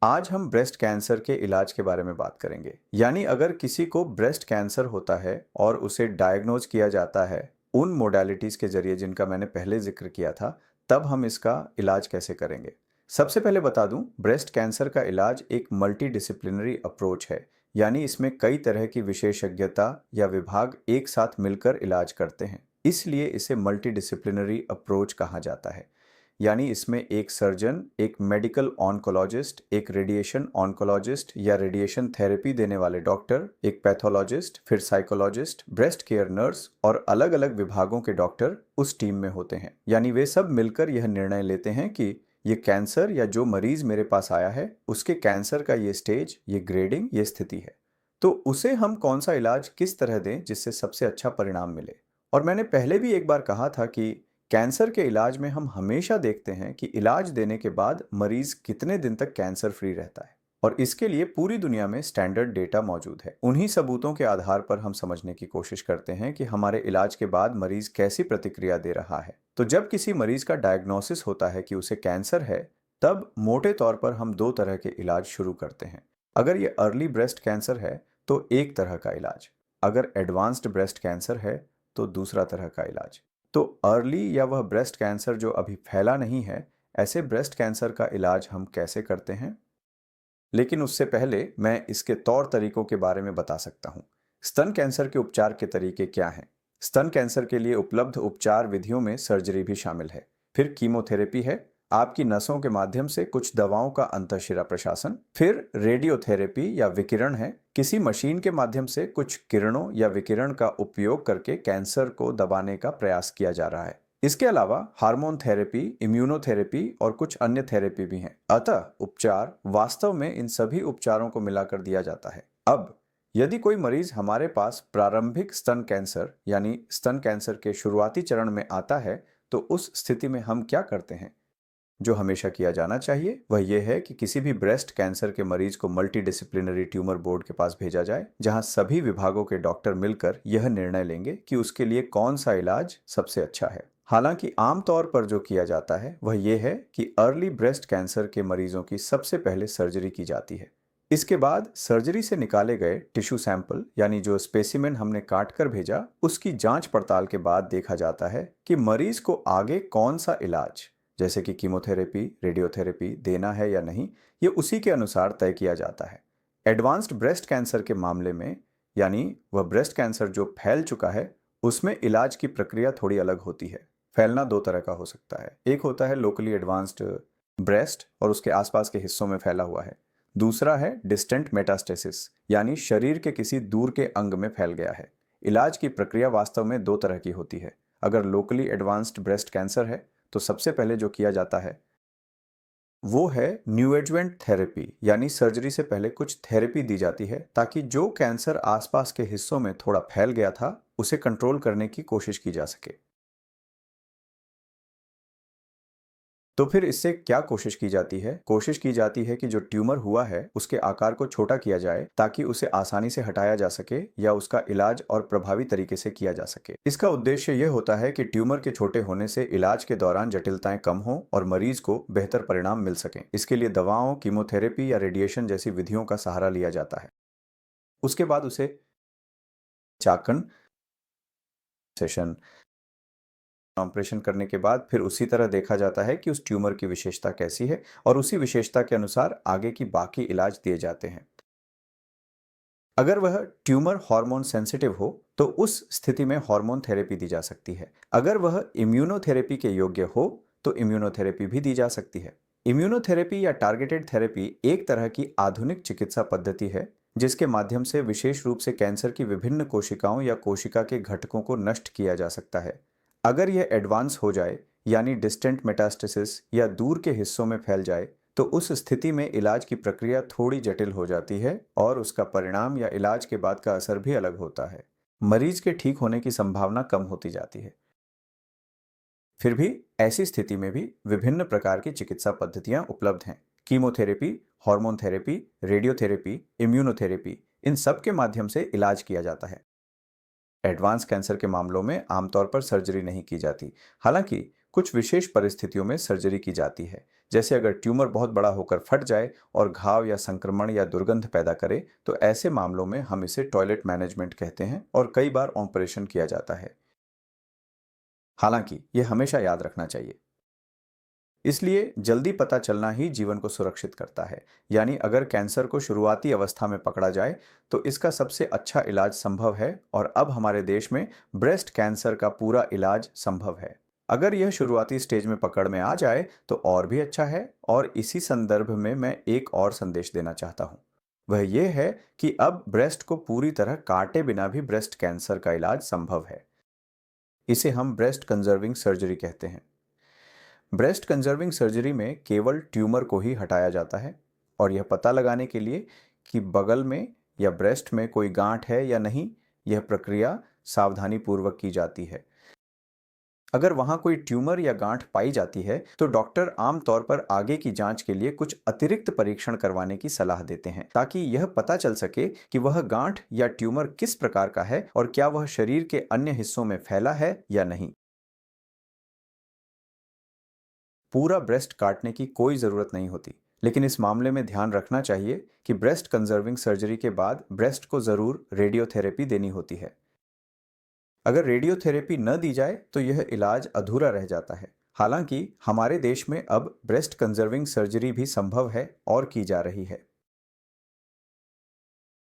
आज हम breast cancer के इलाज के बारे में बात करेंगे। यानी अगर किसी को ब्रेस्ट कैंसर होता है और उसे डायग्नोज किया जाता है उन मोडालिटीज के जरिए जिनका मैंने पहले जिक्र किया था, तब हम इसका इलाज कैसे करेंगे। सबसे पहले बता दूं, ब्रेस्ट कैंसर का इलाज एक मल्टी डिसिप्लिनरी अप्रोच है। यानी इसमें कई तरह की विशेषज्ञता या विभाग एक साथ मिलकर इलाज करते हैं, इसलिए इसे मल्टी डिसिप्लिनरी अप्रोच कहा जाता है। यानी इसमें एक सर्जन, एक मेडिकल ऑन्कोलॉजिस्ट, एक रेडिएशन ऑन्कोलॉजिस्ट या रेडिएशन थेरेपी देने वाले डॉक्टर, एक पैथोलॉजिस्ट, फिर साइकोलॉजिस्ट, ब्रेस्ट केयर नर्स और अलग अलग विभागों के डॉक्टर उस टीम में होते हैं। यानी वे सब मिलकर यह निर्णय लेते हैं कि ये कैंसर या जो मरीज मेरे पास आया है उसके कैंसर का ये स्टेज, ये ग्रेडिंग, ये स्थिति है। तो उसे हम कौन सा इलाज किस तरह दें जिससे सबसे अच्छा परिणाम मिले। और मैंने पहले भी एक बार कहा था कि कैंसर के इलाज में हम हमेशा देखते हैं कि इलाज देने के बाद मरीज कितने दिन तक कैंसर फ्री रहता है, और इसके लिए पूरी दुनिया में स्टैंडर्ड डेटा मौजूद है। उन्हीं सबूतों के आधार पर हम समझने की कोशिश करते हैं कि हमारे इलाज के बाद मरीज कैसी प्रतिक्रिया दे रहा है। तो जब किसी मरीज का डायग्नोसिस होता है कि उसे कैंसर है, तब मोटे तौर पर हम दो तरह के इलाज शुरू करते हैं। अगर ये अर्ली ब्रेस्ट कैंसर है तो एक तरह का इलाज, अगर एडवांस्ड ब्रेस्ट कैंसर है तो दूसरा तरह का इलाज। तो अर्ली या वह ब्रेस्ट कैंसर जो अभी फैला नहीं है, ऐसे ब्रेस्ट कैंसर का इलाज हम कैसे करते हैं। लेकिन उससे पहले मैं इसके तौर तरीकों के बारे में बता सकता हूँ। स्तन कैंसर के उपचार के तरीके क्या हैं। स्तन कैंसर के लिए उपलब्ध उपचार विधियों में सर्जरी भी शामिल है। फिर कीमोथेरेपी है, आपकी नसों के माध्यम से कुछ दवाओं का अंतःशिरा प्रशासन। फिर रेडियोथेरेपी या विकिरण है, किसी मशीन के माध्यम से कुछ किरणों या विकिरण का उपयोग करके कैंसर को दबाने का प्रयास किया जा रहा है। इसके अलावा हार्मोन थेरेपी, इम्यूनोथेरेपी और कुछ अन्य थेरेपी भी हैं। अतः उपचार वास्तव में इन सभी उपचारों को मिलाकर दिया जाता है। अब यदि कोई मरीज हमारे पास प्रारंभिक स्तन कैंसर यानी स्तन कैंसर के शुरुआती चरण में आता है, तो उस स्थिति में हम क्या करते हैं। जो हमेशा किया जाना चाहिए वह यह है कि किसी भी ब्रेस्ट कैंसर के मरीज को मल्टी डिसिप्लिनरी ट्यूमर बोर्ड के पास भेजा जाए, जहां सभी विभागों के डॉक्टर मिलकर यह निर्णय लेंगे कि उसके लिए कौन सा इलाज सबसे अच्छा है। हालांकि आमतौर पर जो किया जाता है वह यह है कि अर्ली ब्रेस्ट कैंसर के मरीजों की सबसे पहले सर्जरी की जाती है। इसके बाद सर्जरी से निकाले गए टिश्यू सैंपल यानी जो स्पेसिमेन हमने काट कर भेजा, उसकी जांच पड़ताल के बाद देखा जाता है कि मरीज को आगे कौन सा इलाज, जैसे कि कीमोथेरेपी, रेडियोथेरेपी देना है या नहीं, ये उसी के अनुसार तय किया जाता है। एडवांस्ड ब्रेस्ट कैंसर के मामले में, यानी वह ब्रेस्ट कैंसर जो फैल चुका है, उसमें इलाज की प्रक्रिया थोड़ी अलग होती है। फैलना दो तरह का हो सकता है। एक होता है लोकली एडवांस्ड ब्रेस्ट और उसके आसपास के हिस्सों में फैला हुआ है। दूसरा है डिस्टेंट मेटास्टेसिस, यानी शरीर के किसी दूर के अंग में फैल गया है। इलाज की प्रक्रिया वास्तव में दो तरह की होती है। अगर लोकली एडवांस्ड ब्रेस्ट कैंसर है तो सबसे पहले जो किया जाता है वो है न्यूएडजुवेंट थेरेपी, यानी सर्जरी से पहले कुछ थेरेपी दी जाती है ताकि जो कैंसर आसपास के हिस्सों में थोड़ा फैल गया था उसे कंट्रोल करने की कोशिश की जा सके। तो फिर इससे क्या कोशिश की जाती है। कोशिश की जाती है कि जो ट्यूमर हुआ है उसके आकार को छोटा किया जाए ताकि उसे आसानी से हटाया जा सके या उसका इलाज और प्रभावी तरीके से किया जा सके। इसका उद्देश्य यह होता है कि ट्यूमर के छोटे होने से इलाज के दौरान जटिलताएं कम हो और मरीज को बेहतर परिणाम मिल सकें। इसके लिए दवाओं, कीमोथेरेपी या रेडिएशन जैसी विधियों का सहारा लिया जाता है। उसके बाद उसे चाकन सेशन ऑपरेशन करने के बाद फिर उसी तरह देखा जाता है कि उस ट्यूमर की विशेषता कैसी है और उसी विशेषता के अनुसार आगे की बाकी इलाज दिए जाते हैं। अगर वह ट्यूमर हार्मोन सेंसिटिव हो तो उस स्थिति में हार्मोन थेरेपी दी जा सकती है। अगर वह इम्यूनोथेरेपी के योग्य हो तो इम्यूनोथेरेपी भी दी जा सकती है। इम्यूनोथेरेपी या टारगेटेड थेरेपी एक तरह की आधुनिक चिकित्सा पद्धति है जिसके माध्यम से विशेष रूप से कैंसर की विभिन्न कोशिकाओं या कोशिका के घटकों को नष्ट किया जा सकता है। अगर यह एडवांस हो जाए, यानी डिस्टेंट मेटास्टेसिस या दूर के हिस्सों में फैल जाए, तो उस स्थिति में इलाज की प्रक्रिया थोड़ी जटिल हो जाती है और उसका परिणाम या इलाज के बाद का असर भी अलग होता है। मरीज के ठीक होने की संभावना कम होती जाती है। फिर भी ऐसी स्थिति में भी विभिन्न प्रकार की चिकित्सा पद्धतियां उपलब्ध हैं। Chemotherapy, hormone therapy, radiotherapy, immunotherapy, इन सब के माध्यम से इलाज किया जाता है। एडवांस कैंसर के मामलों में आमतौर पर सर्जरी नहीं की जाती। हालांकि कुछ विशेष परिस्थितियों में सर्जरी की जाती है, जैसे अगर ट्यूमर बहुत बड़ा होकर फट जाए और घाव या संक्रमण या दुर्गंध पैदा करे, तो ऐसे मामलों में हम इसे टॉयलेट मैनेजमेंट कहते हैं और कई बार ऑपरेशन किया जाता है। हालांकि यह हमेशा याद रखना चाहिए, इसलिए जल्दी पता चलना ही जीवन को सुरक्षित करता है। यानी अगर कैंसर को शुरुआती अवस्था में पकड़ा जाए तो इसका सबसे अच्छा इलाज संभव है, और अब हमारे देश में ब्रेस्ट कैंसर का पूरा इलाज संभव है। अगर यह शुरुआती स्टेज में पकड़ में आ जाए तो और भी अच्छा है। और इसी संदर्भ में मैं एक और संदेश देना चाहता हूँ। वह यह है कि अब ब्रेस्ट को पूरी तरह काटे बिना भी ब्रेस्ट कैंसर का इलाज संभव है। इसे हम ब्रेस्ट कंजर्विंग सर्जरी कहते हैं। ब्रेस्ट कंजर्विंग सर्जरी में केवल ट्यूमर को ही हटाया जाता है, और यह पता लगाने के लिए कि बगल में या ब्रेस्ट में कोई गांठ है या नहीं, यह प्रक्रिया सावधानी पूर्वक की जाती है। अगर वहां कोई ट्यूमर या गांठ पाई जाती है तो डॉक्टर आमतौर पर आगे की जांच के लिए कुछ अतिरिक्त परीक्षण करवाने की सलाह देते हैं, ताकि यह पता चल सके कि वह गांठ या ट्यूमर किस प्रकार का है और क्या वह शरीर के अन्य हिस्सों में फैला है या नहीं। पूरा ब्रेस्ट काटने की कोई ज़रूरत नहीं होती, लेकिन इस मामले में ध्यान रखना चाहिए कि ब्रेस्ट कंजर्विंग सर्जरी के बाद ब्रेस्ट को ज़रूर रेडियोथेरेपी देनी होती है। अगर रेडियोथेरेपी न दी जाए तो यह इलाज अधूरा रह जाता है। हालांकि हमारे देश में अब ब्रेस्ट कंजर्विंग सर्जरी भी संभव है और की जा रही है।